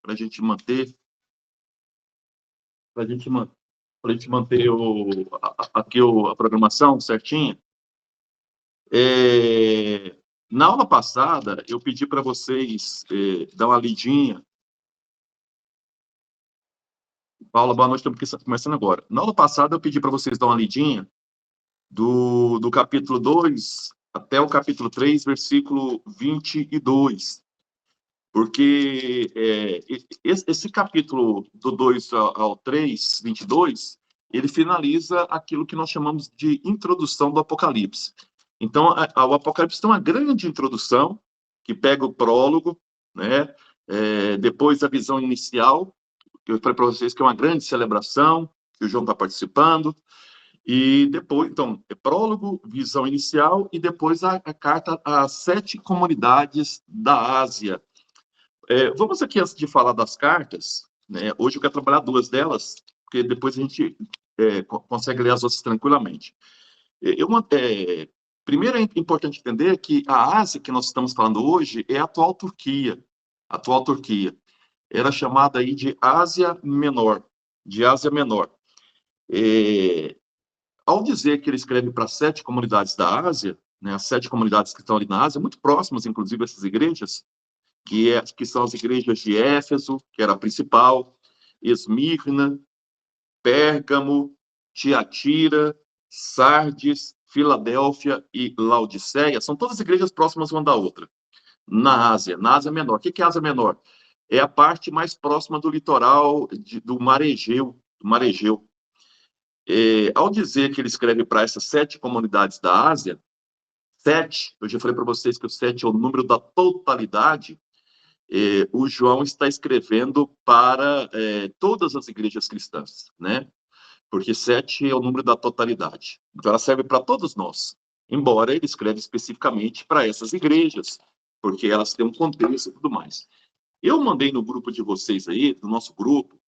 para a gente manter, para a gente manter aqui a programação certinha. Na aula passada, eu pedi para vocês dar uma lidinha. Paula, boa noite, estamos começando agora. Na aula passada, eu pedi para vocês dar uma lidinha do capítulo 2 até o capítulo 3, versículo 22. Porque esse capítulo do 2 ao 3, 22, ele finaliza aquilo que nós chamamos de introdução do Apocalipse. Então, o Apocalipse tem uma grande introdução, que pega o prólogo, né? Depois a visão inicial, que eu falei para vocês que é uma grande celebração, que o João está participando, e depois, então, prólogo, visão inicial, e depois a carta às 7 comunidades da Ásia. Vamos aqui, antes de falar das cartas, né? Hoje eu quero trabalhar 2 delas, porque depois a gente consegue ler as outras tranquilamente. Primeiro, é importante entender que a Ásia que nós estamos falando hoje é a atual Turquia. A atual Turquia. Era chamada aí de Ásia Menor. Ao dizer que ele escreve para 7 comunidades da Ásia, né, as 7 comunidades que estão ali na Ásia, muito próximas, inclusive, a essas igrejas, que são as igrejas de Éfeso, que era a principal, Esmirna, Pérgamo, Tiatira, Sardes, Filadélfia e Laodiceia, são todas igrejas próximas uma da outra, na Ásia Menor. O que é a Ásia Menor? É a parte mais próxima do litoral do Mar Egeu. Ao dizer que ele escreve para essas 7 comunidades da Ásia, 7, eu já falei para vocês que o 7 é o número da totalidade. O João está escrevendo para todas as igrejas cristãs, né? Porque 7 é o número da totalidade. Então, ela serve para todos nós, embora ele escreve especificamente para essas igrejas, porque elas têm um contexto e tudo mais. Eu mandei no grupo de vocês aí, do nosso grupo,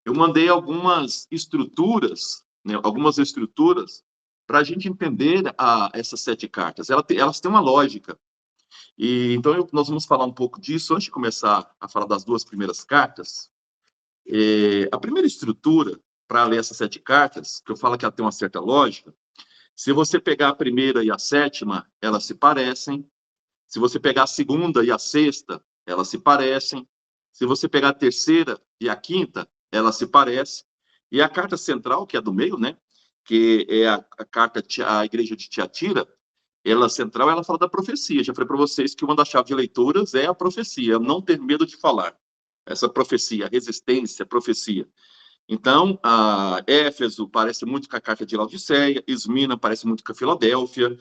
eu mandei algumas estruturas, né, para a gente entender essas 7 cartas. Elas têm uma lógica. Então, nós vamos falar um pouco disso antes de começar a falar das 2 primeiras cartas. A primeira estrutura, para ler essas 7 cartas, que eu falo que ela tem uma certa lógica, se você pegar a primeira e a 7ª, elas se parecem. Se você pegar a 2ª e a 6ª, elas se parecem. Se você pegar a 3ª e a 5ª, elas se parecem. E a carta central, que é do meio, né, que é a carta à igreja de Tiatira, ela central, ela fala da profecia. Já falei para vocês que uma das chaves de leituras é a profecia, não ter medo de falar. Essa profecia, resistência, profecia. Então, a Éfeso parece muito com a carta de Laodiceia, Esmirna parece muito com a Filadélfia,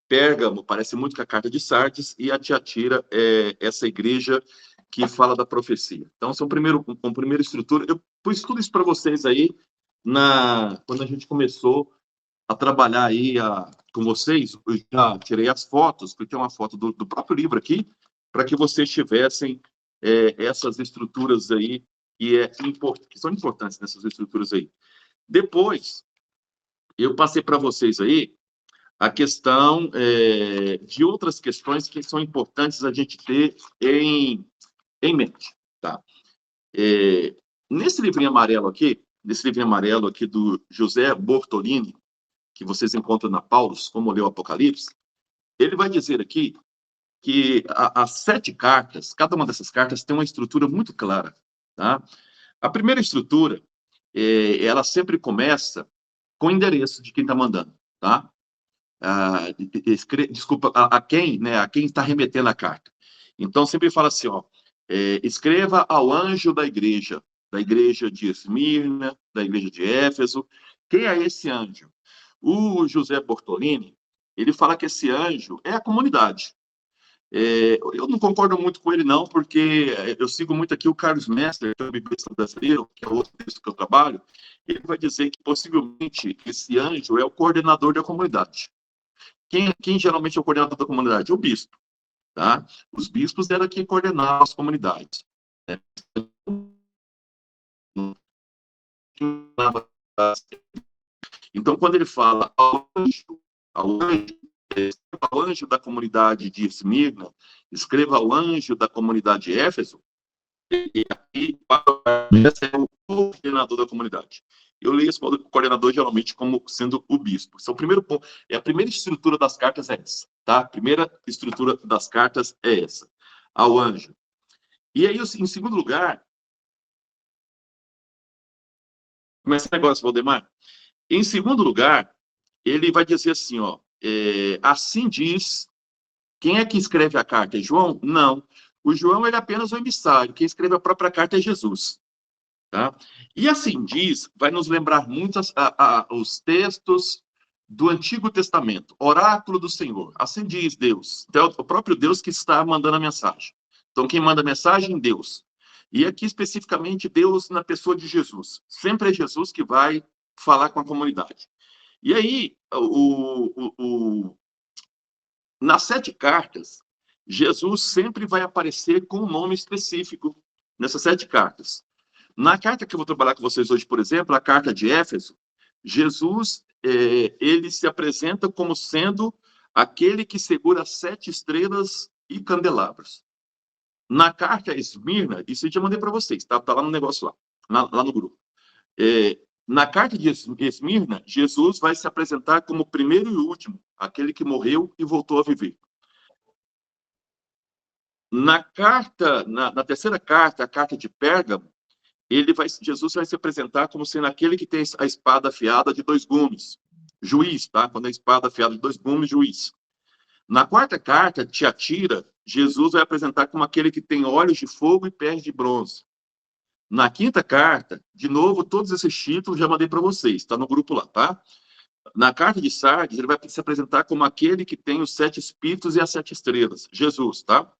Pérgamo parece muito com a carta de Sardes, e a Tiatira é essa igreja que fala da profecia. Então, essa é uma primeira estrutura. Eu pus tudo isso para vocês aí quando a gente começou a trabalhar aí com vocês. Eu já tirei as fotos, porque tem uma foto do próprio livro aqui, para que vocês tivessem essas estruturas aí que são importantes nessas estruturas aí. Depois, eu passei para vocês aí a questão de outras questões que são importantes a gente ter em mente, tá? Nesse livrinho amarelo aqui do José Bortolini, que vocês encontram na Paulus, como leu o Apocalipse, ele vai dizer aqui que as 7 cartas, cada uma dessas cartas tem uma estrutura muito clara, tá? A primeira estrutura, ela sempre começa com o endereço de quem está mandando, tá? Desculpa, a quem está remetendo a carta. Então, sempre fala assim, ó, escreva ao anjo da igreja de Esmirna, da igreja de Éfeso. Quem é esse anjo? O José Bortolini, ele fala que esse anjo é a comunidade. Eu não concordo muito com ele, não, porque eu sigo muito aqui o Carlos Messer, que é o biblista brasileiro, que é outro texto que eu trabalho. Ele vai dizer que, possivelmente, esse anjo é o coordenador da comunidade. Quem geralmente é o coordenador da comunidade? O bispo. Tá? Os bispos eram quem coordenavam as comunidades. Né? Então, quando ele fala ao anjo da comunidade de Esmirna, escreva ao anjo da comunidade de Éfeso, E aqui, esse é o coordenador da comunidade. Eu leio esse coordenador geralmente como sendo o bispo. Esse é o primeiro ponto. A primeira estrutura das cartas é essa, tá? A primeira estrutura das cartas é essa, ao anjo. E aí, em segundo lugar, começa o negócio, Valdemar. Em segundo lugar, ele vai dizer assim, ó, assim diz. Quem é que escreve a carta? É João? Não. O João ele é apenas o emissário. Quem escreve a própria carta é Jesus. Tá? E assim diz, vai nos lembrar muito os textos do Antigo Testamento, oráculo do Senhor. Assim diz Deus. Então, é o próprio Deus que está mandando a mensagem. Então, quem manda a mensagem? Deus. E aqui, especificamente, Deus na pessoa de Jesus. Sempre é Jesus que vai falar com a comunidade. E aí, nas 7 cartas, Jesus sempre vai aparecer com um nome específico nessas 7 cartas. Na carta que eu vou trabalhar com vocês hoje, por exemplo, a carta de Éfeso, Jesus, ele se apresenta como sendo aquele que segura 7 estrelas e candelabros. Na carta a Esmirna, isso eu já mandei para vocês, tá lá no negócio lá no grupo. Na carta de Esmirna, Jesus vai se apresentar como o primeiro e último, aquele que morreu e voltou a viver. Na terceira carta, a carta de Pérgamo, Jesus vai se apresentar como sendo aquele que tem a espada afiada de 2 gumes. Juiz, tá? Quando a espada afiada de 2 gumes, juiz. Na quarta carta, Tiatira, Jesus vai apresentar como aquele que tem olhos de fogo e pés de bronze. Na quinta carta, de novo, todos esses títulos já mandei para vocês, está no grupo lá, tá? Na carta de Sardes, ele vai se apresentar como aquele que tem os 7 espíritos e as 7 estrelas, Jesus, tá?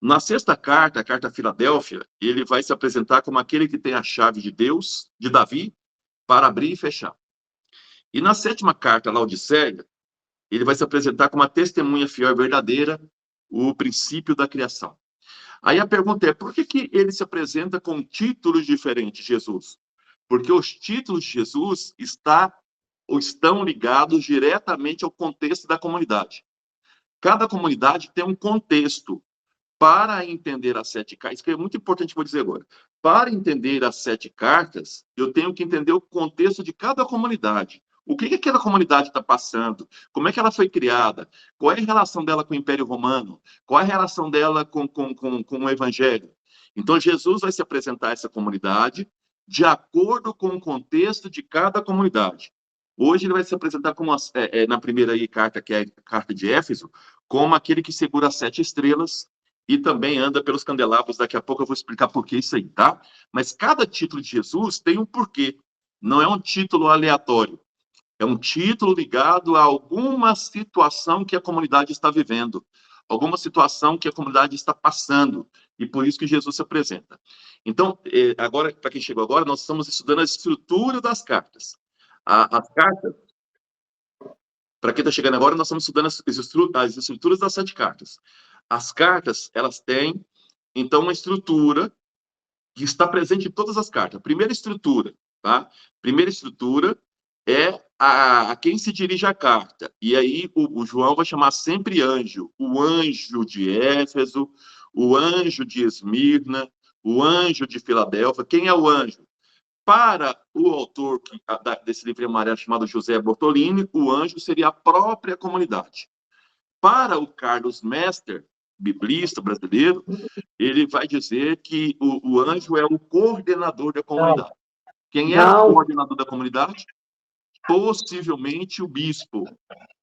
Na sexta carta, a carta a Filadélfia, ele vai se apresentar como aquele que tem a chave de Deus, de Davi, para abrir e fechar. E na sétima carta, a Laodiceia, ele vai se apresentar como a testemunha fiel e verdadeira, o princípio da criação. Aí a pergunta é, por que ele se apresenta com títulos diferentes, Jesus? Porque os títulos de Jesus estão ligados diretamente ao contexto da comunidade. Cada comunidade tem um contexto. Para entender as 7 cartas, isso que é muito importante, vou dizer agora. Para entender as 7 cartas, eu tenho que entender o contexto de cada comunidade. O que aquela comunidade está passando? Como é que ela foi criada? Qual é a relação dela com o Império Romano? Qual é a relação dela com o Evangelho? Então, Jesus vai se apresentar a essa comunidade de acordo com o contexto de cada comunidade. Hoje ele vai se apresentar como, na primeira carta, que é a carta de Éfeso, como aquele que segura as 7 estrelas, e também anda pelos candelabros. Daqui a pouco eu vou explicar por que isso aí, tá? Mas cada título de Jesus tem um porquê. Não é um título aleatório. É um título ligado a alguma situação que a comunidade está vivendo, alguma situação que a comunidade está passando, e por isso que Jesus se apresenta. Então, agora, para quem chegou agora, nós estamos estudando a estrutura das cartas. As cartas, para quem está chegando agora, nós estamos estudando as estruturas das 7 cartas. As cartas, elas têm, então, uma estrutura que está presente em todas as cartas. A primeira estrutura, tá? Primeira estrutura é a quem se dirige a carta. E aí o João vai chamar sempre anjo. O anjo de Éfeso, o anjo de Esmirna, o anjo de Filadélfia. Quem é o anjo? Para o autor desse livro amarelo chamado José Bortolini, o anjo seria a própria comunidade. Para o Carlos Mester, biblista brasileiro, ele vai dizer que o anjo é o coordenador da comunidade. Quem é o coordenador da comunidade? Possivelmente o bispo.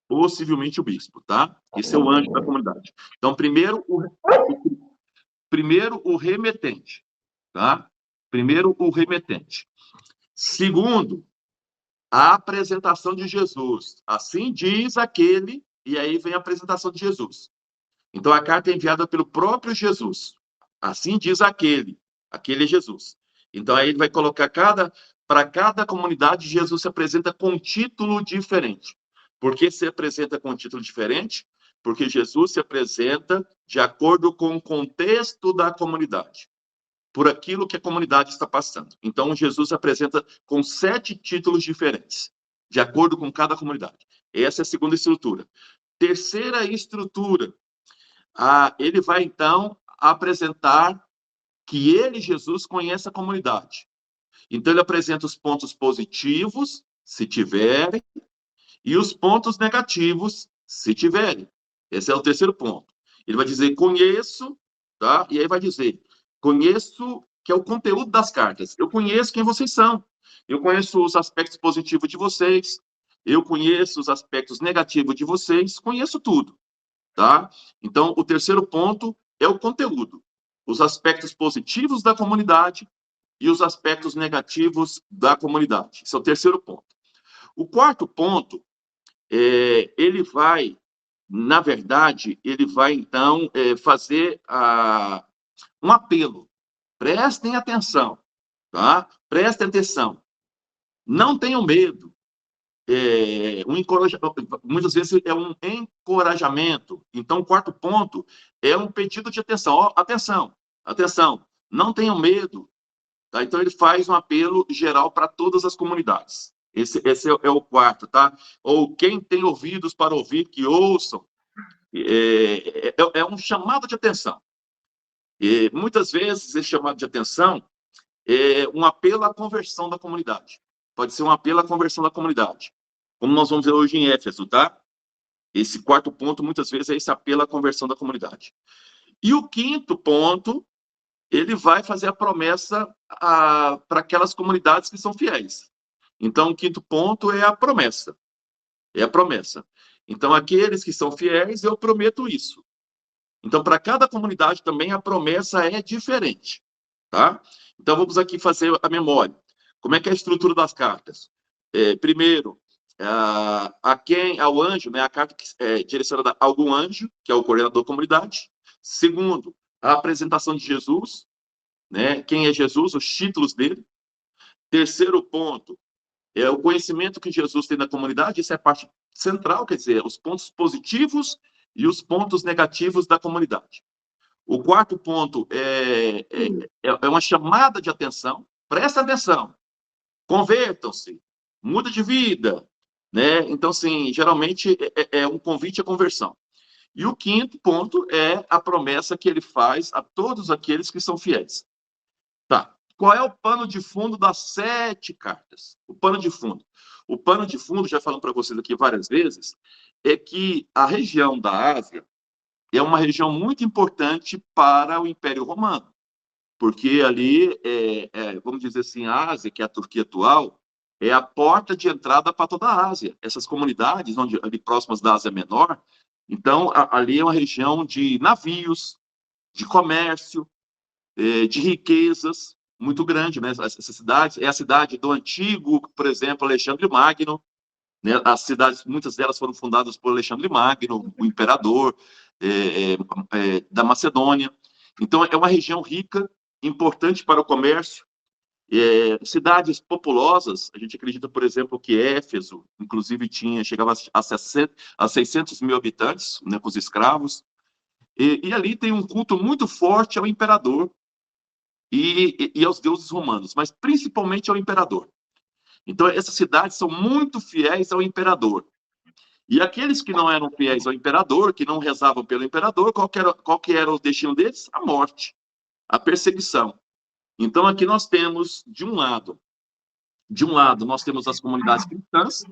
Possivelmente o bispo, tá? Esse é o anjo da comunidade. Então, primeiro o remetente, tá? Primeiro o remetente. Segundo, a apresentação de Jesus. Assim diz aquele, e aí vem a apresentação de Jesus. Então, a carta é enviada pelo próprio Jesus. Assim diz aquele é Jesus. Então, aí ele vai colocar para cada comunidade, Jesus se apresenta com um título diferente. Por que se apresenta com um título diferente? Porque Jesus se apresenta de acordo com o contexto da comunidade, por aquilo que a comunidade está passando. Então, Jesus se apresenta com 7 títulos diferentes, de acordo com cada comunidade. Essa é a segunda estrutura. Terceira estrutura, ele vai, então, apresentar que ele, Jesus, conhece a comunidade. Então, ele apresenta os pontos positivos, se tiverem, e os pontos negativos, se tiverem. Esse é o terceiro ponto. Ele vai dizer, conheço, tá? E aí vai dizer, conheço, que é o conteúdo das cartas. Eu conheço quem vocês são. Eu conheço os aspectos positivos de vocês. Eu conheço os aspectos negativos de vocês. Conheço tudo, tá? Então, o terceiro ponto é o conteúdo. Os aspectos positivos da comunidade e os aspectos negativos da comunidade. Esse é o terceiro ponto. O quarto ponto, ele vai, na verdade, ele vai, então, fazer um apelo. Prestem atenção, tá? Prestem atenção. Não tenham medo. Muitas vezes é um encorajamento. Então, o quarto ponto é um pedido de atenção. Ó, atenção, atenção, não tenham medo. Tá? Então, ele faz um apelo geral para todas as comunidades. Esse é o quarto, tá? Ou quem tem ouvidos para ouvir, que ouçam. É um chamado de atenção. E, muitas vezes, esse chamado de atenção é um apelo à conversão da comunidade. Pode ser um apelo à conversão da comunidade. Como nós vamos ver hoje em Éfeso, tá? Esse quarto ponto, muitas vezes, é esse apelo à conversão da comunidade. E o quinto ponto, ele vai fazer a promessa para aquelas comunidades que são fiéis. Então, o quinto ponto é a promessa. É a promessa. Então, aqueles que são fiéis, eu prometo isso. Então, para cada comunidade também a promessa é diferente, tá? Então, vamos aqui fazer a memória. Como é que é a estrutura das cartas? Primeiro, ao anjo, né, a carta que é direcionada a algum anjo, que é o coordenador da comunidade. Segundo, a apresentação de Jesus, né, quem é Jesus, os títulos dele. Terceiro ponto, é o conhecimento que Jesus tem na comunidade, isso é a parte central, quer dizer, os pontos positivos e os pontos negativos da comunidade. O quarto ponto é uma chamada de atenção, presta atenção, convertam-se, muda de vida, né? Então, assim, geralmente é um convite à conversão. E o quinto ponto é a promessa que ele faz a todos aqueles que são fiéis. Tá. Qual é o pano de fundo das 7 cartas? O pano de fundo. O pano de fundo, já falando para vocês aqui várias vezes, é que a região da Ásia é uma região muito importante para o Império Romano, porque ali, vamos dizer assim, a Ásia, que é a Turquia atual, é a porta de entrada para toda a Ásia. Essas comunidades, ali próximas da Ásia Menor, então, ali é uma região de navios, de comércio, de riquezas, muito grande, né? Essa cidade é a cidade do antigo, por exemplo, Alexandre Magno, né? As cidades, muitas delas foram fundadas por Alexandre Magno, o imperador da Macedônia. Então, é uma região rica, importante para o comércio. Cidades populosas, a gente acredita, por exemplo, que Éfeso, inclusive, chegava a 600 mil habitantes, né, com os escravos. E ali tem um culto muito forte ao imperador, e aos deuses romanos, mas principalmente ao imperador. Então, essas cidades são muito fiéis ao imperador. E aqueles que não eram fiéis ao imperador, que não rezavam pelo imperador, qual que era o destino deles? A morte, a perseguição. Então, aqui nós temos, de um lado, nós temos as comunidades cristãs,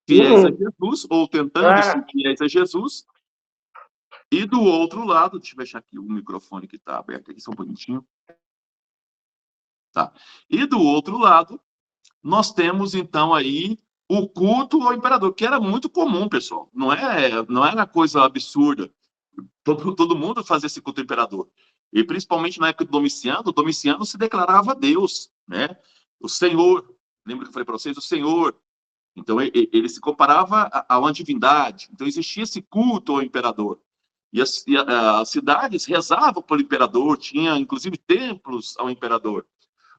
fiéis a Jesus, ou tentando ser fiéis a Jesus, e do outro lado, deixa eu fechar aqui o microfone que está aberto aqui, só um pouquinho. Tá. E do outro lado, nós temos, então, aí o culto ao imperador, que era muito comum, pessoal. Não era coisa absurda. Todo mundo fazia esse culto ao imperador. E principalmente na época do Domiciano se declarava Deus, né? O Senhor. Lembra que eu falei para vocês? O Senhor. Então, ele se comparava a uma divindade. Então, existia esse culto ao imperador. E as cidades rezavam pelo imperador, tinha, inclusive, templos ao imperador.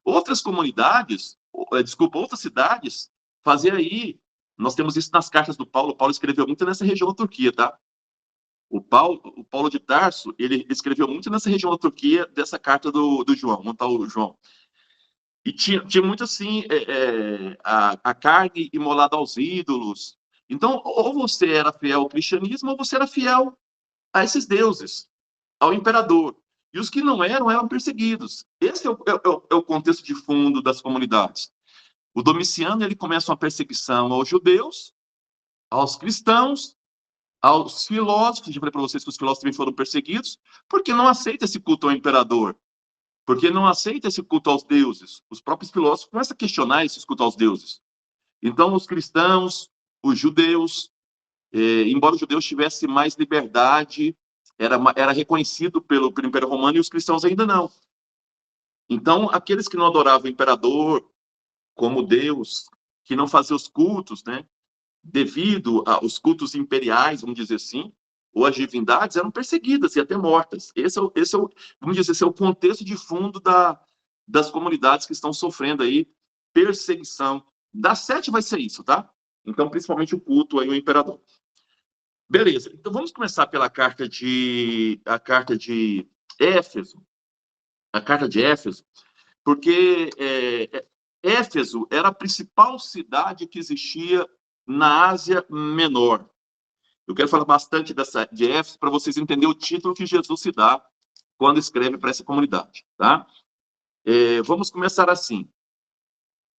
Outras comunidades, outras cidades, faziam aí. Nós temos isso nas cartas do Paulo. O Paulo escreveu muito nessa região da Turquia, tá? O Paulo de Tarso, ele escreveu muito nessa região da Turquia, dessa carta do João, não tá o João. E tinha muito assim, a carne imolada aos ídolos. Então, ou você era fiel ao cristianismo, ou você era fiel a esses deuses, ao imperador. e os que não eram, eram perseguidos. Esse é o contexto de fundo das comunidades. O Domiciano, ele começa uma perseguição aos judeus, aos cristãos, aos filósofos. Já falei para vocês que os filósofos também foram perseguidos, porque não aceita esse culto ao imperador, porque não aceita esse culto aos deuses. Os próprios filósofos começam a questionar esse culto aos deuses. Então, os cristãos, os judeus, embora os judeus tivessem mais liberdade, era reconhecido pelo Império Romano, e os cristãos ainda não. Então, aqueles que não adoravam o imperador como Deus, que não faziam os cultos, né, devido aos cultos imperiais, vamos dizer assim, ou as divindades, eram perseguidas e até mortas. Vamos dizer, esse é o contexto de fundo das comunidades que estão sofrendo aí perseguição. Das 7 vai ser isso, tá? Então, principalmente o culto aí ao imperador. Beleza, então vamos começar pela carta de Éfeso. A carta de Éfeso, porque Éfeso era a principal cidade que existia na Ásia Menor. Eu quero falar bastante de Éfeso para vocês entenderem o título que Jesus se dá quando escreve para essa comunidade, tá? Vamos começar assim.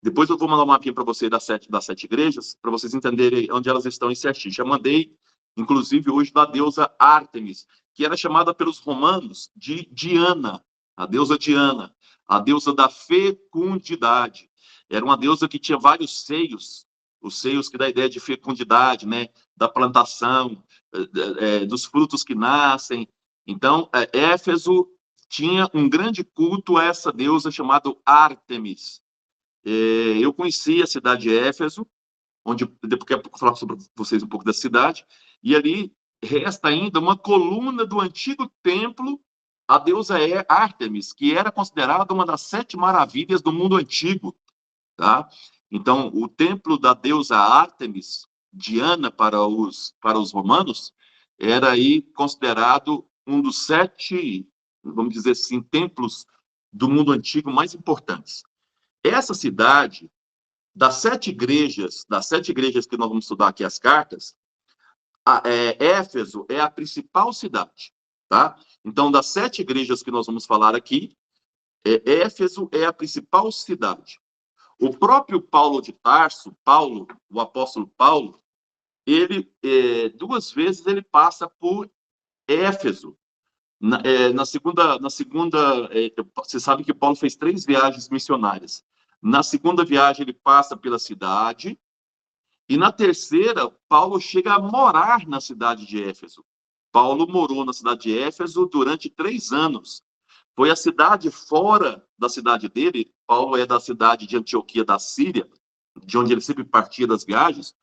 Depois eu vou mandar um mapinha para vocês das sete igrejas, para vocês entenderem onde elas estão em certinho. Já mandei, inclusive, hoje da deusa Ártemis, que era chamada pelos romanos de Diana, a deusa Diana, a deusa da fecundidade. Era uma deusa que tinha vários seios, os seios que dá a ideia de fecundidade, né? Da plantação, dos frutos que nascem. Então, Éfeso tinha um grande culto a essa deusa chamada Ártemis. Eu conheci a cidade de Éfeso, onde daqui a pouco eu vou falar sobre vocês um pouco da cidade, e ali resta ainda uma coluna do antigo templo, a deusa Ártemis, que era considerada uma das 7 maravilhas do mundo antigo, tá? Então, o templo da deusa Ártemis, Diana para os romanos, era aí considerado um dos 7, vamos dizer assim, templos do mundo antigo mais importantes. Essa cidade, das 7 igrejas que nós vamos estudar aqui as cartas, Éfeso é a principal cidade, tá? Então, das 7 igrejas que nós vamos falar aqui, Éfeso é a principal cidade. O próprio Paulo de Tarso, o apóstolo Paulo, ele 2 vezes ele passa por Éfeso. Na segunda, você sabe que Paulo fez 3 viagens missionárias. Na segunda viagem, ele passa pela cidade. E na terceira, Paulo chega a morar na cidade de Éfeso. Paulo morou na cidade de Éfeso durante 3 anos. Foi a cidade fora da cidade dele. Paulo é da cidade de Antioquia da Síria, de onde ele sempre partia das viagens.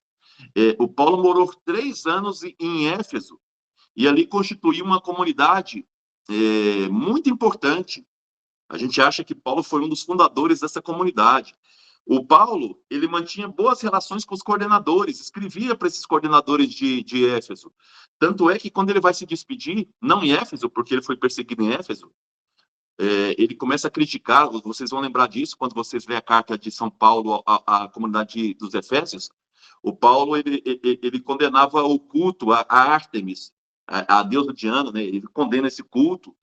O Paulo morou 3 anos em Éfeso. E ali constituiu uma comunidade muito importante. A gente acha que Paulo foi um dos fundadores dessa comunidade. O Paulo, ele mantinha boas relações com os coordenadores, escrevia para esses coordenadores de Éfeso. Tanto é que quando ele vai se despedir, não em Éfeso, porque ele foi perseguido em Éfeso, ele começa a criticar, vocês vão lembrar disso quando vocês veem a carta de São Paulo à comunidade dos Efésios. O Paulo, ele condenava o culto a Ártemis, a deusa Diana, né? Ele condena esse culto.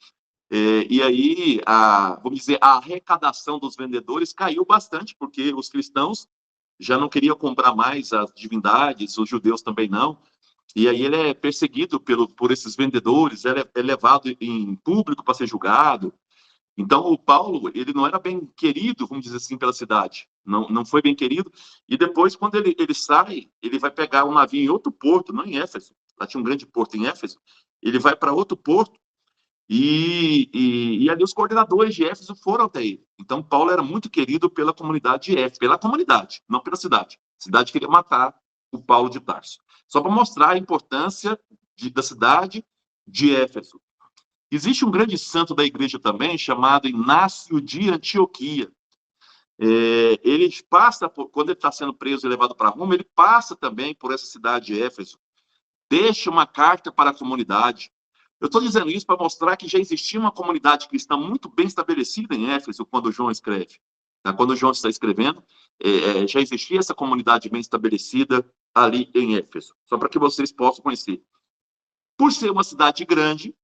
E aí, vamos dizer, a arrecadação dos vendedores caiu bastante, porque os cristãos já não queriam comprar mais as divindades, os judeus também não. E aí ele é perseguido por esses vendedores, ele é levado em público para ser julgado. Então, o Paulo, ele não era bem querido, vamos dizer assim, pela cidade. Não foi bem querido. E depois, quando ele sai, ele vai pegar um navio em outro porto, não em Éfeso. Lá tinha um grande porto em Éfeso. Ele vai para outro porto. E ali os coordenadores de Éfeso foram até ele. Então, Paulo era muito querido pela comunidade de Éfeso, pela comunidade, não pela cidade. A cidade queria matar o Paulo de Tarso. Só para mostrar a importância da cidade de Éfeso. Existe um grande santo da igreja também, chamado Inácio de Antioquia. Ele passa, quando ele está sendo preso e levado para Roma, ele passa também por essa cidade de Éfeso. Deixa uma carta para a comunidade. Eu estou dizendo isso para mostrar que já existia uma comunidade cristã muito bem estabelecida em Éfeso quando João escreve. Tá? Quando João está escrevendo, já existia essa comunidade bem estabelecida ali em Éfeso. Só para que vocês possam conhecer. Por ser uma cidade grande,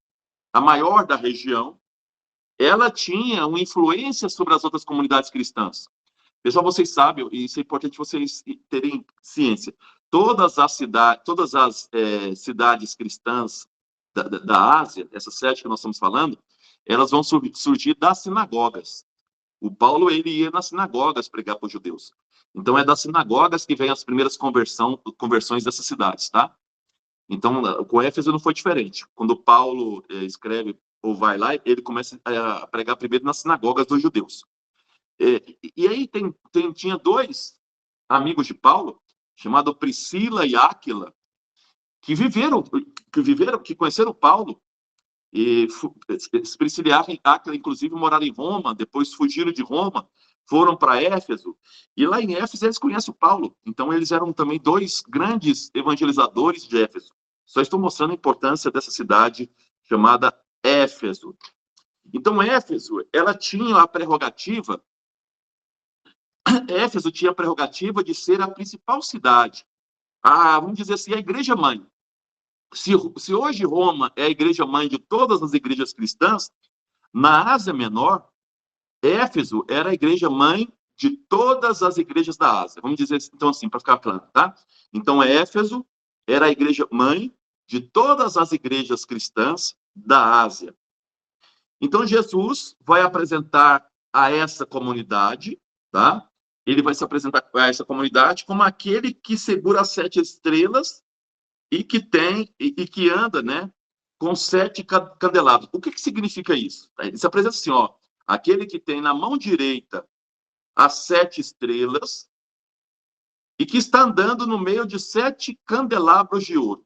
a maior da região, ela tinha uma influência sobre as outras comunidades cristãs. Pessoal, vocês sabem, e isso é importante vocês terem ciência, todas as cidades cristãs da Ásia, essas 7 que nós estamos falando, elas vão surgir das sinagogas. O Paulo, ele ia nas sinagogas pregar para os judeus. Então, é das sinagogas que vem as primeiras conversões dessas cidades, tá? Então, com Éfeso não foi diferente. Quando Paulo escreve ou vai lá, ele começa a pregar primeiro nas sinagogas dos judeus. E aí tinha 2 amigos de Paulo, chamado Priscila e Áquila, que conheceram Paulo. E Priscila e Áquila, inclusive, moraram em Roma, depois fugiram de Roma, foram para Éfeso, e lá em Éfeso eles conhecem o Paulo. Então, eles eram também 2 grandes evangelizadores de Éfeso. Só estou mostrando a importância dessa cidade chamada Éfeso. Então, Éfeso, ela tinha a prerrogativa, Éfeso tinha a prerrogativa de ser a principal cidade, vamos dizer assim, a igreja-mãe. Se hoje Roma é a igreja-mãe de todas as igrejas cristãs, na Ásia Menor, Éfeso era a igreja-mãe de todas as igrejas da Ásia. Vamos dizer então assim, para ficar claro, tá? Então, Éfeso era a igreja-mãe de todas as igrejas cristãs da Ásia. Então, Jesus vai apresentar a essa comunidade, tá? Ele vai se apresentar a essa comunidade como aquele que segura as 7 estrelas e que anda, né, com 7 candelabros. O que significa isso? Ele se apresenta assim, ó, aquele que tem na mão direita as 7 estrelas e que está andando no meio de 7 candelabros de ouro.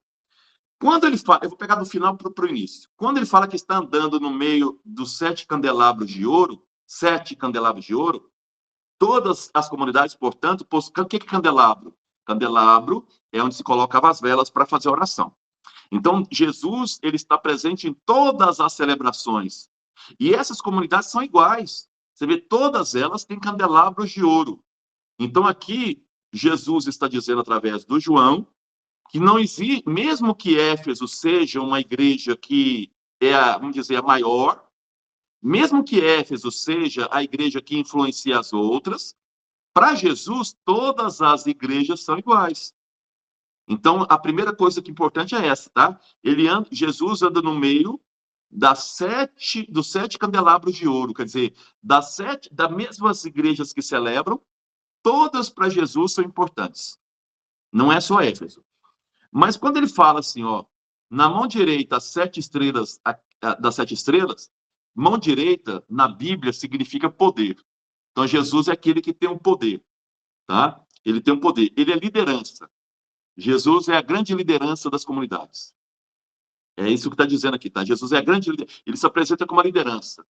Quando ele fala, eu vou pegar do final para o início. Quando ele fala que está andando no meio dos 7 candelabros de ouro, 7 candelabros de ouro, todas as comunidades, portanto, o que é candelabro? Candelabro é onde se colocava as velas para fazer a oração. Então, Jesus, ele está presente em todas as celebrações. E essas comunidades são iguais. Você vê, todas elas têm candelabros de ouro. Então, aqui, Jesus está dizendo, através do João, que não existe, mesmo que Éfeso seja uma igreja que vamos dizer, a maior, mesmo que Éfeso seja a igreja que influencia as outras, para Jesus, todas as igrejas são iguais. Então, a primeira coisa que é importante é essa, tá? Jesus anda no meio dos 7 candelabros de ouro, quer dizer, das mesmas igrejas que celebram, todas para Jesus são importantes. Não é só Éfeso. Mas quando ele fala assim, ó, na mão direita, as 7 estrelas, das 7 estrelas, mão direita, na Bíblia, significa poder. Então, Jesus é aquele que tem um poder, tá? Ele tem um poder, ele é liderança. Jesus é a grande liderança das comunidades. É isso que está dizendo aqui, tá? Jesus é a grande liderança. Ele se apresenta como uma liderança,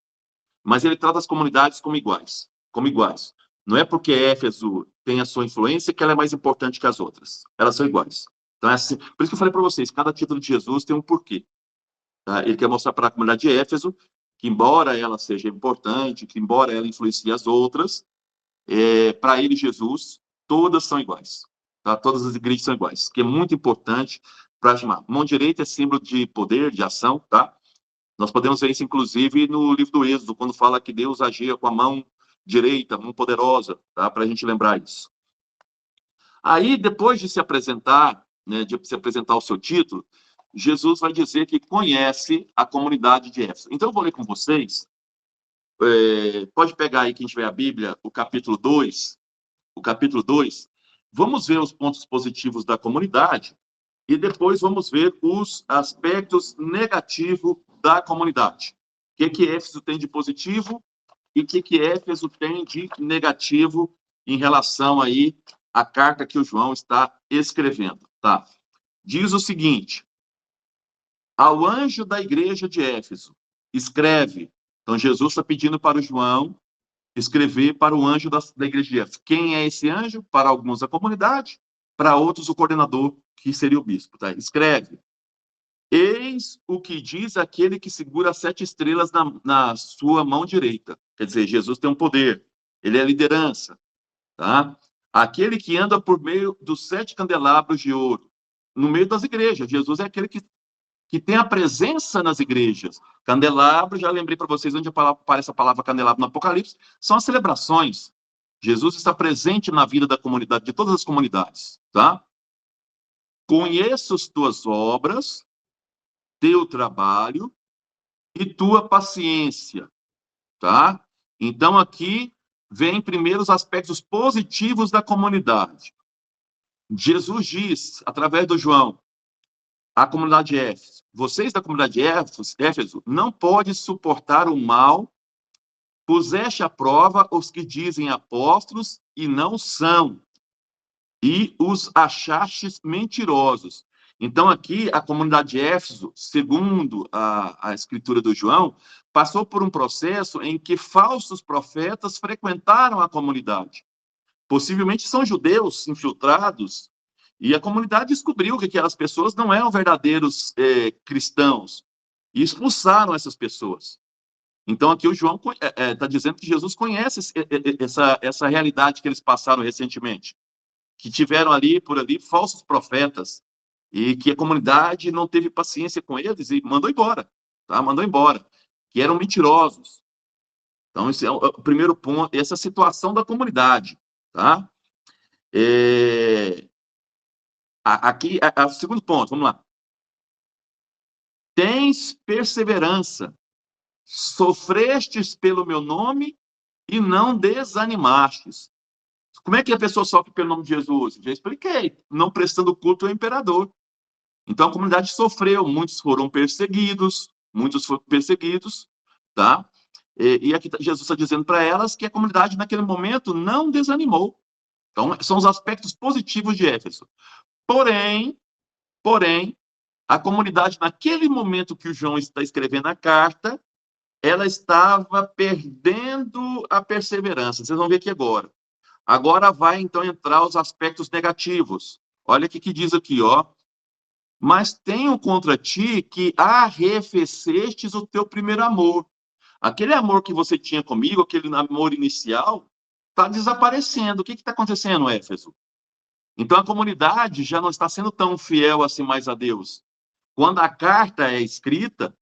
mas ele trata as comunidades como iguais. Como iguais. Não é porque Éfeso tem a sua influência que ela é mais importante que as outras. Elas são iguais. Então, é assim. Por isso que eu falei para vocês, cada título de Jesus tem um porquê. Tá? Ele quer mostrar para a comunidade de Éfeso que, embora ela seja importante, que embora ela influencie as outras, para ele, Jesus, todas são iguais. Tá? Todas as igrejas são iguais, que é muito importante para chamar. Mão direita é símbolo de poder, de ação, tá? Nós podemos ver isso, inclusive, no livro do Êxodo, quando fala que Deus agia com a mão direita, mão poderosa, tá? Para a gente lembrar isso. Aí, depois de se apresentar, né, de se apresentar o seu título, Jesus vai dizer que conhece a comunidade de Éfeso. Então, eu vou ler com vocês. Pode pegar aí, quem tiver a Bíblia, o capítulo 2. O capítulo 2. Vamos ver os pontos positivos da comunidade e depois vamos ver os aspectos negativos da comunidade. O que Éfeso tem de positivo e o que Éfeso tem de negativo em relação aí à carta que o João está escrevendo, tá? Diz o seguinte: ao anjo da igreja de Éfeso, escreve. Então, Jesus está pedindo para o João escrever para o anjo da igreja de Éfeso. Quem é esse anjo? Para alguns, a comunidade, para outros, o coordenador, que seria o bispo. Tá? Escreve. Eis o que diz aquele que segura as 7 estrelas na sua mão direita. Quer dizer, Jesus tem um poder. Ele é liderança. Tá? Aquele que anda por meio dos 7 candelabros de ouro. No meio das igrejas. Jesus é aquele que que tem a presença nas igrejas. Candelabro, já lembrei para vocês onde aparece a palavra candelabro no Apocalipse, são as celebrações. Jesus está presente na vida da comunidade, de todas as comunidades, tá? Conheço as tuas obras, teu trabalho e tua paciência, tá? Então, aqui vem primeiro os aspectos positivos da comunidade. Jesus diz, através do João, à comunidade de Éfeso, vocês da comunidade de Éfeso não podem suportar o mal, puseste à prova os que dizem apóstolos e não são, e os achastes mentirosos. Então, aqui, a comunidade de Éfeso, segundo a escritura do João, passou por um processo em que falsos profetas frequentaram a comunidade. Possivelmente são judeus infiltrados, e a comunidade descobriu que aquelas pessoas não eram verdadeiros cristãos, e expulsaram essas pessoas. Então, aqui o João está dizendo que Jesus conhece essa realidade que eles passaram recentemente, que tiveram ali, por ali, falsos profetas, e que a comunidade não teve paciência com eles e mandou embora, tá? Mandou embora, que eram mentirosos. Então, esse é o primeiro ponto, essa situação da comunidade, tá? Aqui, o segundo ponto, vamos lá. Tens perseverança, sofrestes pelo meu nome e não desanimastes. Como é que a pessoa sofre pelo nome de Jesus? Já expliquei, não prestando culto ao imperador. Então, a comunidade sofreu, muitos foram perseguidos, tá? E aqui Jesus está dizendo para elas que a comunidade, naquele momento, não desanimou. Então, são os aspectos positivos de Éfeso. Porém, a comunidade, naquele momento que o João está escrevendo a carta, ela estava perdendo a perseverança. Vocês vão ver aqui agora. Agora vai, então, entrar os aspectos negativos. Olha o que diz aqui, ó. Mas tenho contra ti que arrefecestes o teu primeiro amor. Aquele amor que você tinha comigo, aquele amor inicial, está desaparecendo. O que está acontecendo, Éfeso? Então, a comunidade já não está sendo tão fiel assim mais a Deus. Quando a carta é escrita,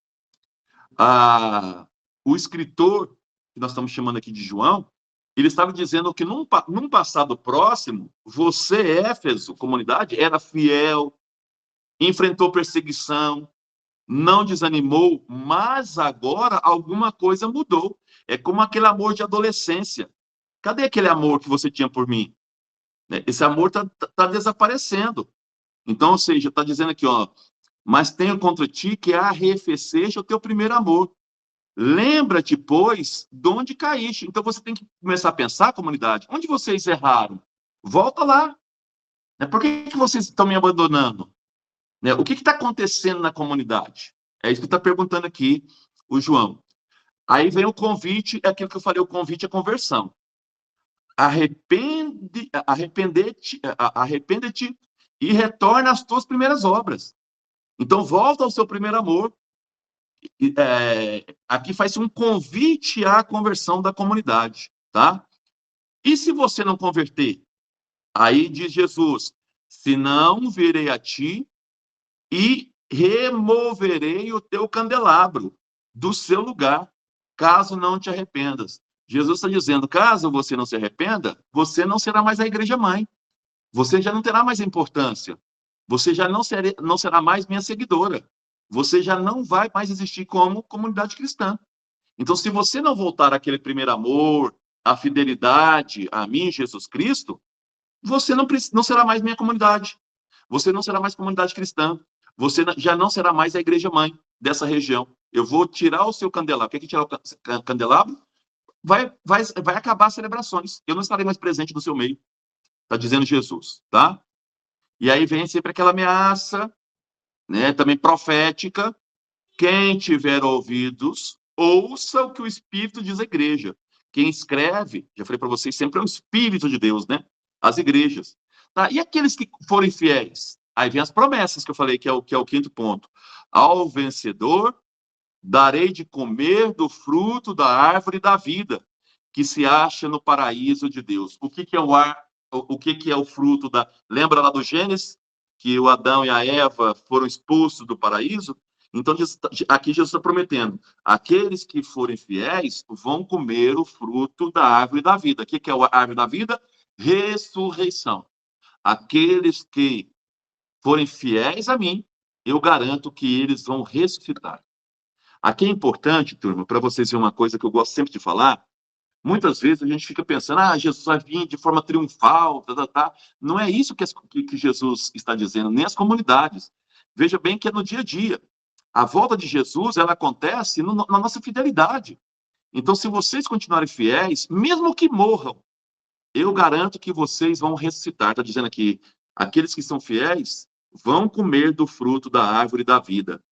o escritor, que nós estamos chamando aqui de João, ele estava dizendo que num passado próximo, você, Éfeso, comunidade, era fiel, enfrentou perseguição, não desanimou, mas agora alguma coisa mudou. É como aquele amor de adolescência. Cadê aquele amor que você tinha por mim? Esse amor está desaparecendo. Então, ou seja, está dizendo aqui, ó, mas tenho contra ti que arrefeceja o teu primeiro amor. Lembra-te, pois, de onde caíste. Então, você tem que começar a pensar, comunidade, onde vocês erraram? Volta lá. Por que vocês estão me abandonando? O que está acontecendo na comunidade? É isso que está perguntando aqui o João. Aí vem o convite, é aquilo que eu falei, o convite à conversão. Arrepende-te e retorna às tuas primeiras obras. Então, volta ao seu primeiro amor. Aqui faz um convite à conversão da comunidade, tá? E se você não converter? Aí diz Jesus, se não virei a ti e removerei o teu candelabro do seu lugar, caso não te arrependas. Jesus está dizendo, caso você não se arrependa, você não será mais a igreja mãe. Você já não terá mais importância. Você já não será mais minha seguidora. Você já não vai mais existir como comunidade cristã. Então, se você não voltar àquele primeiro amor, à fidelidade a mim, Jesus Cristo, você não será mais minha comunidade. Você não será mais comunidade cristã. Você já não será mais a igreja mãe dessa região. Eu vou tirar o seu candelabro. Quer que tirar o candelabro? Vai acabar as celebrações. Eu não estarei mais presente no seu meio. Está dizendo Jesus, tá? E aí vem sempre aquela ameaça, né, também profética. Quem tiver ouvidos, ouça o que o Espírito diz à igreja. Quem escreve, já falei para vocês, sempre é o Espírito de Deus, né? As igrejas. Tá? E aqueles que forem fiéis? Aí vem as promessas que eu falei, que é o quinto ponto. Ao vencedor, darei de comer do fruto da árvore da vida, que se acha no paraíso de Deus. O que é o que é o fruto da... Lembra lá do Gênesis? Que o Adão e a Eva foram expulsos do paraíso? Então, aqui Jesus está prometendo, aqueles que forem fiéis vão comer o fruto da árvore da vida. O que é a árvore da vida? Ressurreição. Aqueles que forem fiéis a mim, eu garanto que eles vão ressuscitar. Aqui é importante, turma, para vocês verem uma coisa que eu gosto sempre de falar. Muitas vezes a gente fica pensando, Jesus vai vir de forma triunfal, tá. Não é isso que Jesus está dizendo, nem as comunidades. Veja bem que é no dia a dia. A volta de Jesus, ela acontece na nossa fidelidade. Então, se vocês continuarem fiéis, mesmo que morram, eu garanto que vocês vão ressuscitar. Está dizendo aqui, aqueles que são fiéis vão comer do fruto da árvore da vida.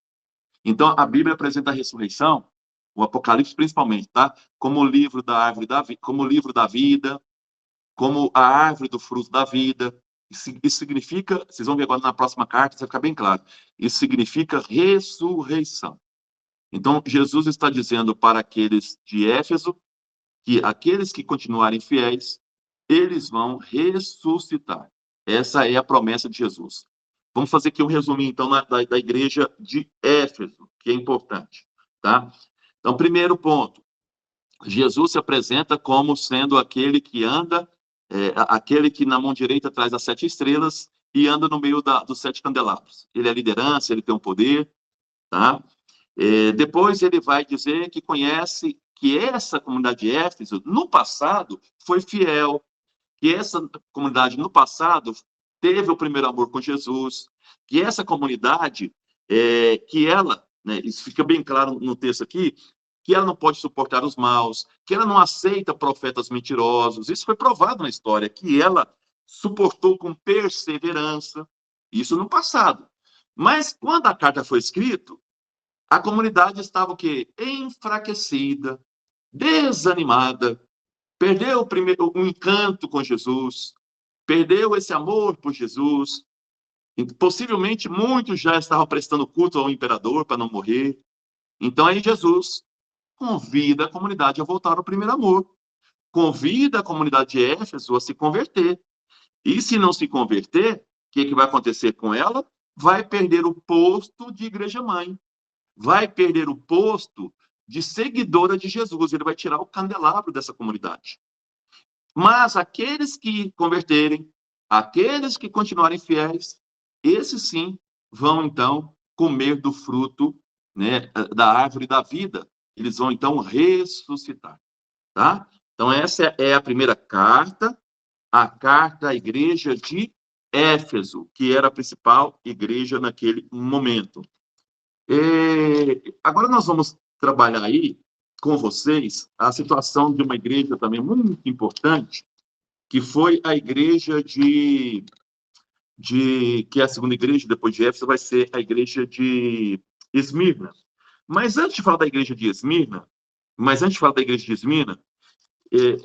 Então, a Bíblia apresenta a ressurreição, o Apocalipse principalmente, tá? Como o livro da árvore da vida, como o livro da vida, como a árvore do fruto da vida. Isso significa, vocês vão ver agora na próxima carta, vai ficar bem claro. Isso significa ressurreição. Então, Jesus está dizendo para aqueles de Éfeso que aqueles que continuarem fiéis, eles vão ressuscitar. Essa é a promessa de Jesus. Vamos fazer aqui um resuminho, então, da igreja de Éfeso, que é importante, tá? Então, primeiro ponto, Jesus se apresenta como sendo aquele que anda, aquele que na mão direita traz as 7 estrelas e anda no meio dos 7 candelabros. Ele é liderança, ele tem um poder, tá? Depois ele vai dizer que conhece que essa comunidade de Éfeso, no passado, foi fiel, que essa comunidade, no passado, teve o primeiro amor com Jesus, que essa comunidade, que ela, né, isso fica bem claro no texto aqui, que ela não pode suportar os maus, que ela não aceita profetas mentirosos. Isso foi provado na história, que ela suportou com perseverança, isso no passado. Mas quando a carta foi escrita, a comunidade estava o quê? Enfraquecida, desanimada, perdeu o encanto com Jesus, perdeu esse amor por Jesus. Possivelmente muitos já estavam prestando culto ao imperador para não morrer. Então aí Jesus convida a comunidade a voltar ao primeiro amor. Convida a comunidade de Éfeso a se converter. E se não se converter, o que vai acontecer com ela? Vai perder o posto de igreja-mãe. Vai perder o posto de seguidora de Jesus. Ele vai tirar o candelabro dessa comunidade. Mas aqueles que converterem, aqueles que continuarem fiéis, esses sim vão, então, comer do fruto, né, da árvore da vida. Eles vão, então, ressuscitar. Tá? Então, essa é a primeira carta, a carta à igreja de Éfeso, que era a principal igreja naquele momento. Agora nós vamos trabalhar aí com vocês a situação de uma igreja também muito importante, que foi a igreja que é a segunda igreja, depois de Éfeso, vai ser a igreja de Esmirna. Mas antes de falar da igreja de Esmirna,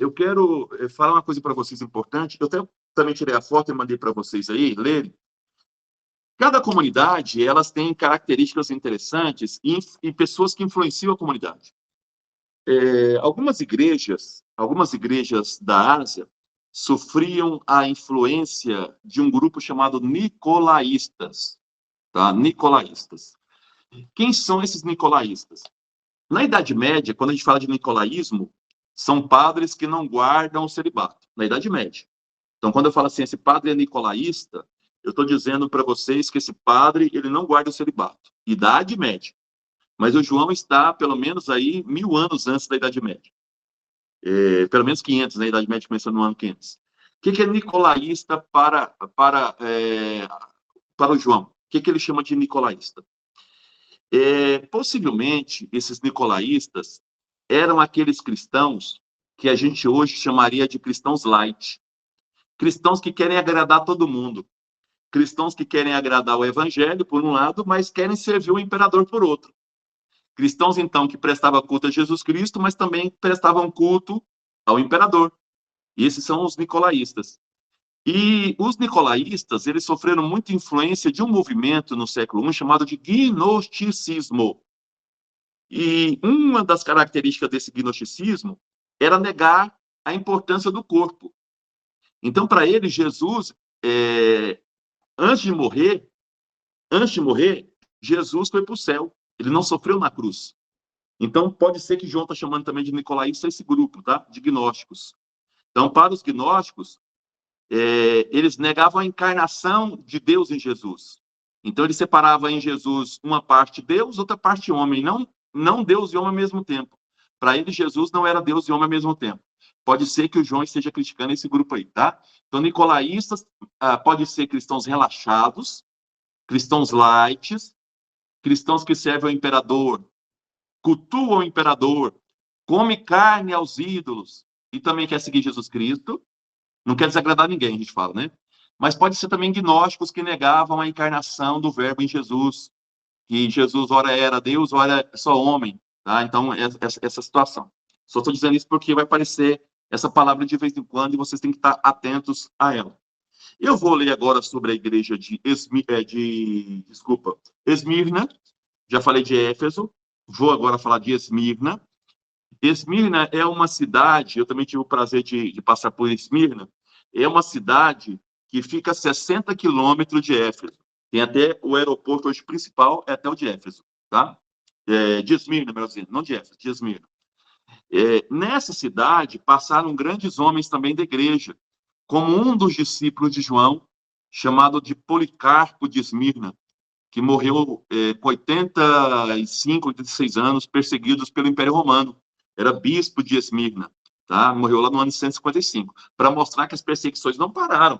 eu quero falar uma coisa para vocês importante. Eu até também tirei a foto e mandei para vocês aí lerem. Cada comunidade, elas têm características interessantes e pessoas que influenciam a comunidade. Algumas igrejas da Ásia sofriam a influência de um grupo chamado nicolaístas, tá? Nicolaístas. Quem são esses nicolaístas? Na Idade Média, quando a gente fala de nicolaísmo, são padres que não guardam o celibato, na Idade Média. Então, quando eu falo assim, esse padre é nicolaísta, eu estou dizendo para vocês que esse padre, ele não guarda o celibato. Idade Média. Mas o João está, pelo menos, aí 1000 anos antes da Idade Média. Pelo menos 500, né? A Idade Média começou no ano 500. O que é nicolaísta para o João? O que ele chama de nicolaísta? Possivelmente, esses nicolaístas eram aqueles cristãos que a gente hoje chamaria de cristãos light. Cristãos que querem agradar todo mundo. Cristãos que querem agradar o evangelho, por um lado, mas querem servir o imperador por outro. Cristãos, então, que prestavam culto a Jesus Cristo, mas também prestavam culto ao imperador. E esses são os nicolaístas. E os nicolaístas, eles sofreram muita influência de um movimento no século I chamado de gnosticismo. E uma das características desse gnosticismo era negar a importância do corpo. Então, para eles, Jesus, antes de morrer, Jesus foi para o céu. Ele não sofreu na cruz. Então, pode ser que João está chamando também de nicolaístas esse grupo, tá? De gnósticos. Então, para os gnósticos, eles negavam a encarnação de Deus em Jesus. Então, ele separava em Jesus uma parte Deus, outra parte homem, não Deus e homem ao mesmo tempo. Para ele, Jesus não era Deus e homem ao mesmo tempo. Pode ser que o João esteja criticando esse grupo aí, tá? Então, nicolaístas pode ser cristãos relaxados, cristãos light, cristãos que servem ao imperador, cultuam o imperador, come carne aos ídolos e também quer seguir Jesus Cristo. Não quer desagradar ninguém, a gente fala, né? Mas pode ser também gnósticos que negavam a encarnação do verbo em Jesus, que Jesus ora era Deus, ora é só homem, tá? Então, essa situação. Só estou dizendo isso porque vai aparecer essa palavra de vez em quando e vocês têm que estar atentos a ela. Eu vou ler agora sobre a igreja de Esmirna. Já falei de Éfeso. Vou agora falar de Esmirna. Esmirna é uma cidade, eu também tive o prazer de passar por Esmirna, é uma cidade que fica a 60 quilômetros de Éfeso. Tem até o aeroporto hoje principal, é até o de Éfeso, tá? De Esmirna, melhor dizendo, não de Éfeso, de Esmirna. Nessa cidade passaram grandes homens também da igreja, como um dos discípulos de João, chamado de Policarpo de Esmirna, que morreu com 85, 86 anos, perseguidos pelo Império Romano. Era bispo de Esmirna, tá? Morreu lá no ano 155, para mostrar que as perseguições não pararam.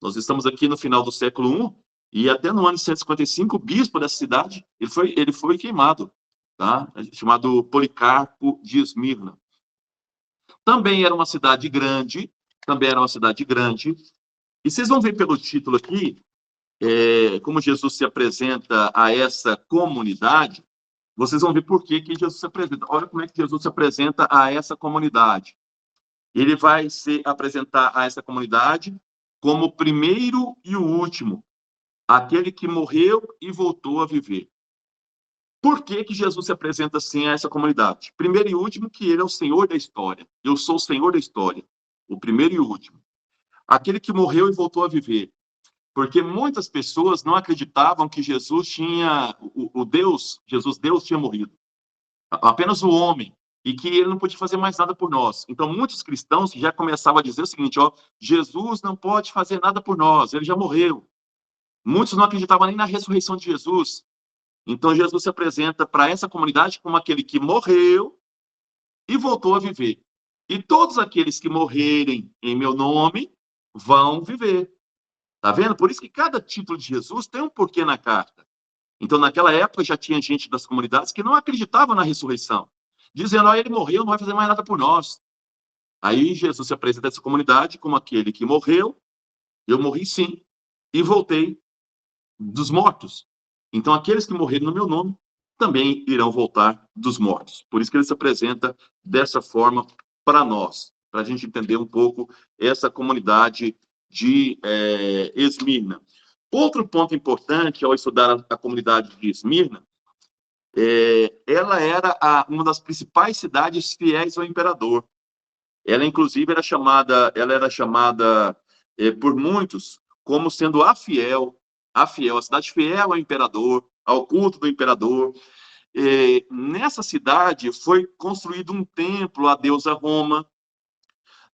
Nós estamos aqui no final do século I, e até no ano 155, o bispo dessa cidade, ele foi queimado, tá? Chamado Policarpo de Esmirna. Também era uma cidade grande, e vocês vão ver pelo título aqui, como Jesus se apresenta a essa comunidade. Vocês vão ver por que Jesus se apresenta. Olha como é que Jesus se apresenta a essa comunidade. Ele vai se apresentar a essa comunidade como o primeiro e o último, aquele que morreu e voltou a viver. Por que Jesus se apresenta assim a essa comunidade? Primeiro e último, que ele é o Senhor da história. Eu sou o Senhor da história. O primeiro e o último. Aquele que morreu e voltou a viver. Porque muitas pessoas não acreditavam que Jesus tinha, Jesus Deus tinha morrido. Apenas o homem. E que ele não podia fazer mais nada por nós. Então, muitos cristãos já começavam a dizer o seguinte, Jesus não pode fazer nada por nós, ele já morreu. Muitos não acreditavam nem na ressurreição de Jesus. Então, Jesus se apresenta para essa comunidade como aquele que morreu e voltou a viver. E todos aqueles que morrerem em meu nome vão viver. Tá vendo? Por isso que cada título de Jesus tem um porquê na carta. Então, naquela época, já tinha gente das comunidades que não acreditava na ressurreição, dizendo, ele morreu, não vai fazer mais nada por nós. Aí, Jesus se apresenta a essa comunidade como aquele que morreu, eu morri sim, e voltei dos mortos. Então, aqueles que morreram no meu nome também irão voltar dos mortos. Por isso que ele se apresenta dessa forma para nós, para a gente entender um pouco essa comunidade de Esmirna. Outro ponto importante ao estudar a comunidade de Esmirna, ela era uma das principais cidades fiéis ao imperador. Ela, inclusive, era chamada por muitos como sendo a cidade fiel ao imperador, ao culto do imperador. Nessa cidade foi construído um templo à deusa Roma.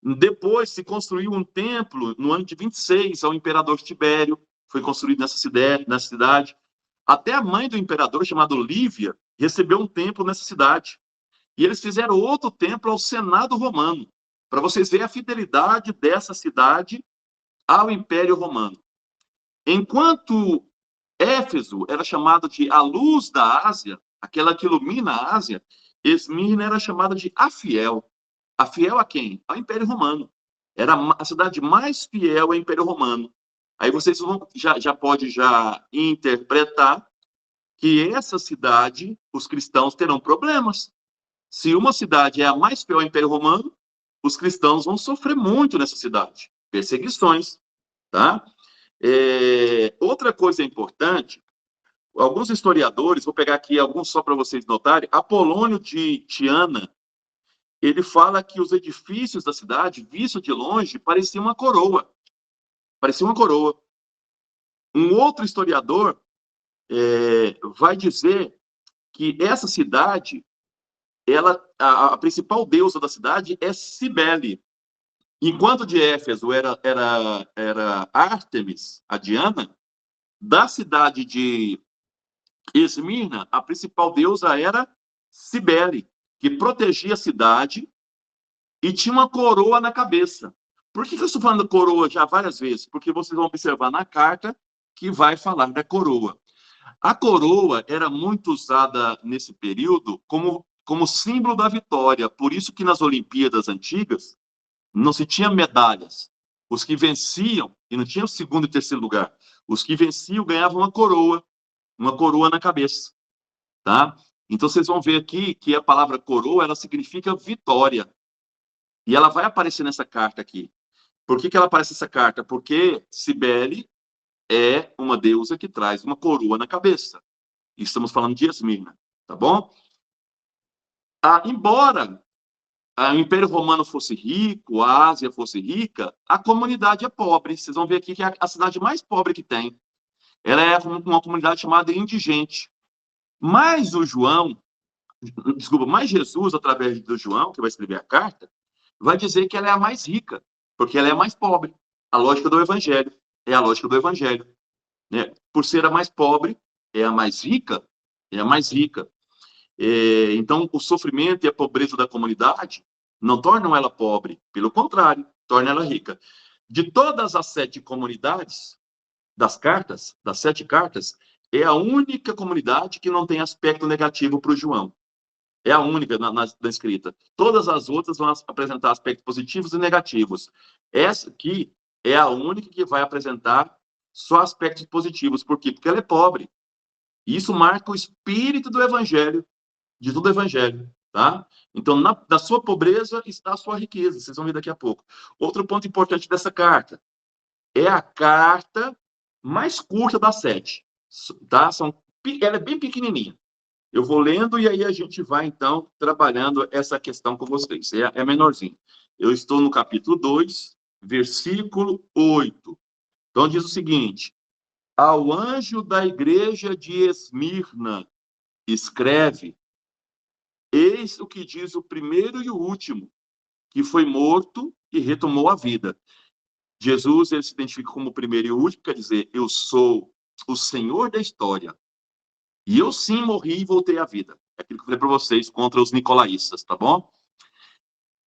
Depois se construiu um templo no ano de 26 ao imperador Tibério, foi construído nessa cidade. Até a mãe do imperador, chamada Lívia, recebeu um templo nessa cidade. E eles fizeram outro templo ao Senado Romano, para vocês verem a fidelidade dessa cidade ao Império Romano. Enquanto Éfeso era chamado de a luz da Ásia, aquela que ilumina a Ásia, Esmirna era chamada de a fiel. A fiel a quem? Ao Império Romano. Era a cidade mais fiel ao Império Romano. Aí vocês já podem interpretar que essa cidade, os cristãos terão problemas. Se uma cidade é a mais fiel ao Império Romano, os cristãos vão sofrer muito nessa cidade. Perseguições, tá? Outra coisa importante, alguns historiadores, vou pegar aqui alguns só para vocês notarem, Apolônio de Tiana, ele fala que os edifícios da cidade, visto de longe, pareciam uma coroa. Parecia uma coroa. Um outro historiador vai dizer que essa cidade, a principal deusa da cidade é Cibele. Enquanto de Éfeso era Ártemis, a Diana, da cidade de Esmirna, a principal deusa era Cibele, que protegia a cidade e tinha uma coroa na cabeça. Por que eu estou falando coroa já várias vezes? Porque vocês vão observar na carta que vai falar da coroa. A coroa era muito usada nesse período como símbolo da vitória. Por isso que nas Olimpíadas antigas não se tinha medalhas. Os que venciam, e não tinha o segundo e terceiro lugar, os que venciam ganhavam uma coroa na cabeça, tá? Então vocês vão ver aqui que a palavra coroa, ela significa vitória. E ela vai aparecer nessa carta aqui. Por que ela aparece nessa carta? Porque Cibele é uma deusa que traz uma coroa na cabeça. E estamos falando de Esmirna, tá bom? Embora o Império Romano fosse rico, a Ásia fosse rica, a comunidade é pobre. Vocês vão ver aqui que é a cidade mais pobre que tem. Ela é uma comunidade chamada indigente. Mas mais Jesus, através do João, que vai escrever a carta, vai dizer que ela é a mais rica, porque ela é a mais pobre. A lógica do Evangelho. É a lógica do Evangelho. Né? Por ser a mais pobre, é a mais rica, é a mais rica. Então, o sofrimento e a pobreza da comunidade não tornam ela pobre, pelo contrário, torna ela rica. De todas as 7 comunidades das 7 cartas, é a única comunidade que não tem aspecto negativo para o João. É a única na escrita. Todas as outras vão apresentar aspectos positivos e negativos. Essa aqui é a única que vai apresentar só aspectos positivos. Por quê? Porque ela é pobre. E isso marca o espírito do evangelho, de todo o evangelho, tá? Então, na sua pobreza está a sua riqueza. Vocês vão ver daqui a pouco. Outro ponto importante dessa carta é a carta mais curta das 7, tá? Ela é bem pequenininha. Eu vou lendo e aí a gente vai, então, trabalhando essa questão com vocês. É menorzinho. Eu estou no capítulo 2, versículo 8. Então, diz o seguinte: ao anjo da igreja de Esmirna, escreve: eis o que diz o primeiro e o último, que foi morto e retomou a vida. Jesus, ele se identifica como o primeiro e o último, quer dizer, eu sou o Senhor da história. E eu sim morri e voltei à vida. É aquilo que eu falei para vocês contra os nicolaístas, tá bom?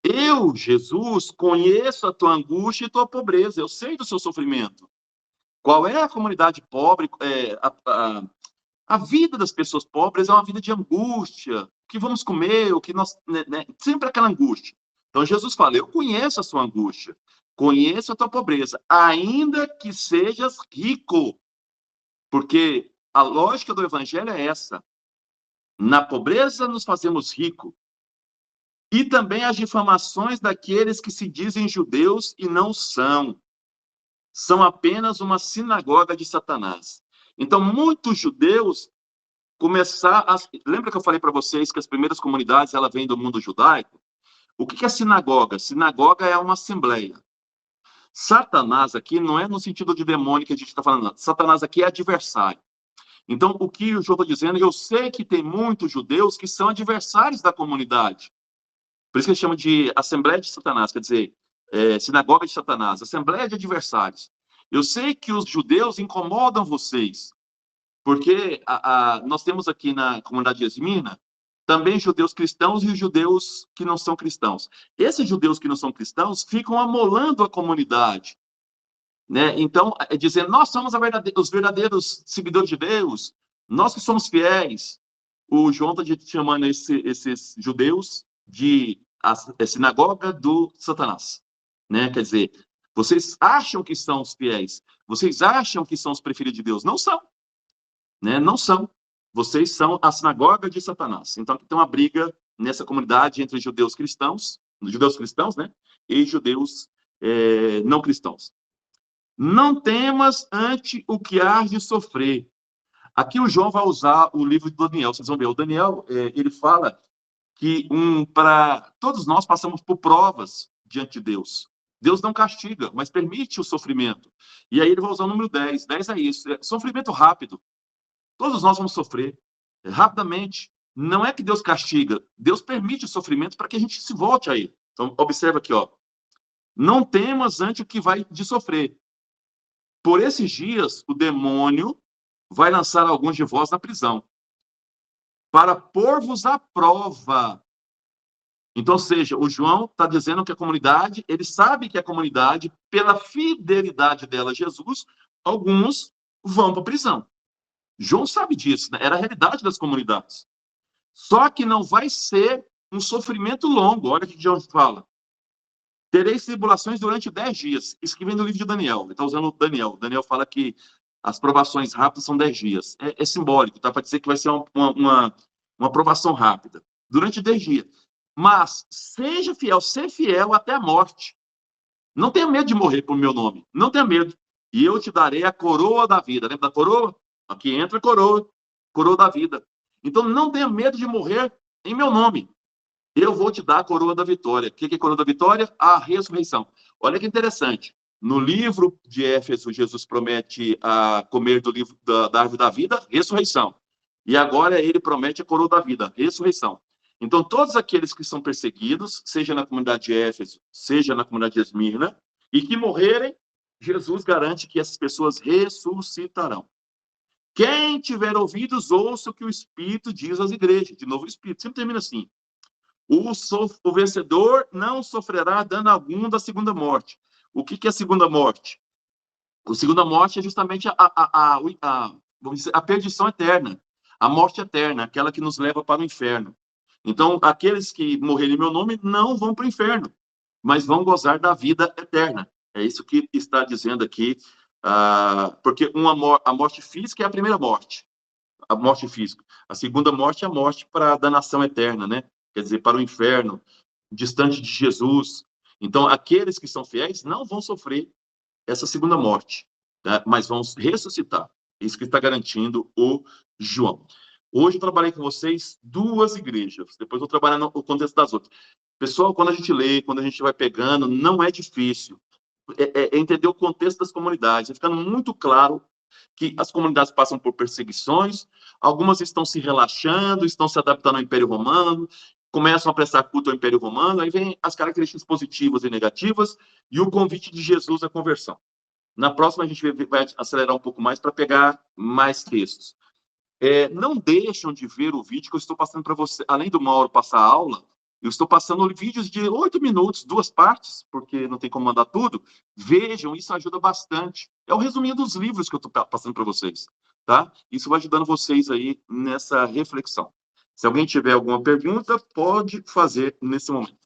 Eu, Jesus, conheço a tua angústia e tua pobreza. Eu sei do seu sofrimento. Qual é a comunidade pobre? A vida das pessoas pobres é uma vida de angústia. O que vamos comer? O que nós, né? Sempre aquela angústia. Então Jesus fala: eu conheço a sua angústia, conheço a tua pobreza, ainda que sejas rico. Porque a lógica do evangelho é essa. Na pobreza nos fazemos ricos. E também as difamações daqueles que se dizem judeus e não são. São apenas uma sinagoga de Satanás. Então, muitos judeus começaram a... Lembra que eu falei para vocês que as primeiras comunidades ela vêm do mundo judaico? O que é sinagoga? Sinagoga é uma assembleia. Satanás aqui não é no sentido de demônio que a gente está falando. Satanás aqui é adversário. Então, o que o João está dizendo, eu sei que tem muitos judeus que são adversários da comunidade. Por isso que eles chamam de Assembleia de Satanás, quer dizer, Sinagoga de Satanás, Assembleia de Adversários. Eu sei que os judeus incomodam vocês, porque nós temos aqui na comunidade de Esmirna também judeus cristãos e judeus que não são cristãos. Esses judeus que não são cristãos ficam amolando a comunidade, né? Então, dizendo, nós somos os verdadeiros seguidores de Deus, nós que somos fiéis. O João está chamando esses judeus de a sinagoga do Satanás, né? Quer dizer, vocês acham que são os fiéis, vocês acham que são os preferidos de Deus, não são, né? Não são. Vocês são a sinagoga de Satanás. Então, tem uma briga nessa comunidade entre judeus cristãos, né? E judeus não cristãos. Não temas ante o que hás de sofrer. Aqui o João vai usar o livro de Daniel. Vocês vão ver, o Daniel, ele fala que para todos nós passamos por provas diante de Deus. Deus não castiga, mas permite o sofrimento. E aí ele vai usar o número 10. 10 é isso, sofrimento rápido. Todos nós vamos sofrer rapidamente. Não é que Deus castiga, Deus permite o sofrimento para que a gente se volte a Ele. Então, observa aqui, ó. Não temas ante o que vai de sofrer. Por esses dias, o demônio vai lançar alguns de vós na prisão, para pôr-vos à prova. Então, ou seja, o João está dizendo que a comunidade, ele sabe que a comunidade, pela fidelidade dela a Jesus, alguns vão para a prisão. João sabe disso, né? Era a realidade das comunidades. Só que não vai ser um sofrimento longo. Olha o que João fala. Tereis tribulações durante 10 dias. Isso que vem do livro de Daniel. Ele está usando o Daniel. Daniel fala que as provações rápidas são 10 dias. É simbólico, tá? Para dizer que vai ser uma provação rápida. Durante 10 dias. Mas seja fiel, ser fiel até a morte. Não tenha medo de morrer por meu nome. Não tenha medo. E eu te darei a coroa da vida. Lembra da coroa? Aqui entra a coroa. Coroa da vida. Então não tenha medo de morrer em meu nome. Eu vou te dar a coroa da vitória. O que é a coroa da vitória? A ressurreição. Olha que interessante. No livro de Éfeso, Jesus promete a comer do livro da árvore da vida, ressurreição. E agora ele promete a coroa da vida, ressurreição. Então, todos aqueles que são perseguidos, seja na comunidade de Éfeso, seja na comunidade de Esmirna, e que morrerem, Jesus garante que essas pessoas ressuscitarão. Quem tiver ouvidos, ouça o que o Espírito diz às igrejas. De novo, o Espírito sempre termina assim. O vencedor não sofrerá dano algum da segunda morte. O que é a segunda morte? A segunda morte é justamente vamos dizer, a perdição eterna, a morte eterna, aquela que nos leva para o inferno. Então, aqueles que morrerem em meu nome não vão para o inferno, mas vão gozar da vida eterna. É isso que está dizendo aqui, porque a morte física é a primeira morte, a morte física. A segunda morte é a morte para a danação eterna, né? Quer dizer, para o inferno, distante de Jesus. Então, aqueles que são fiéis não vão sofrer essa segunda morte, né? Mas vão ressuscitar. Isso que está garantindo o João. Hoje eu trabalhei com vocês 2 igrejas, depois eu vou trabalhar no contexto das outras. Pessoal, quando a gente lê, quando a gente vai pegando, não é difícil. É entender o contexto das comunidades, é ficando muito claro que as comunidades passam por perseguições, algumas estão se relaxando, estão se adaptando ao Império Romano, começam a prestar culto ao Império Romano, aí vem as características positivas e negativas e o convite de Jesus à conversão. Na próxima, a gente vai acelerar um pouco mais para pegar mais textos. Não deixam de ver o vídeo que eu estou passando para você. Além do Mauro passar a aula, eu estou passando vídeos de 8 minutos, 2 partes, porque não tem como mandar tudo. Vejam, isso ajuda bastante. É o resuminho dos livros que eu estou passando para vocês, tá? Isso vai ajudando vocês aí nessa reflexão. Se alguém tiver alguma pergunta, pode fazer nesse momento.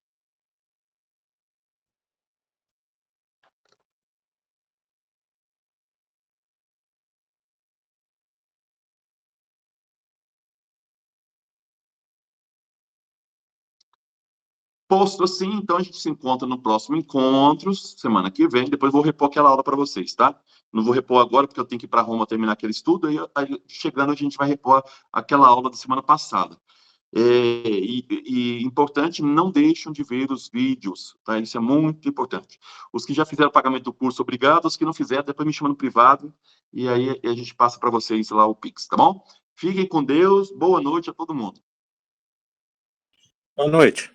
Posto assim, então a gente se encontra no próximo encontro, semana que vem. Depois vou repor aquela aula para vocês, tá? Não vou repor agora, porque eu tenho que ir para Roma terminar aquele estudo. Aí, chegando, a gente vai repor aquela aula da semana passada. E importante, não deixam de ver os vídeos, tá? Isso é muito importante. Os que já fizeram pagamento do curso, obrigado. Os que não fizeram, depois me chamam no privado. E aí a gente passa para vocês lá o Pix, tá bom? Fiquem com Deus. Boa noite a todo mundo. Boa noite.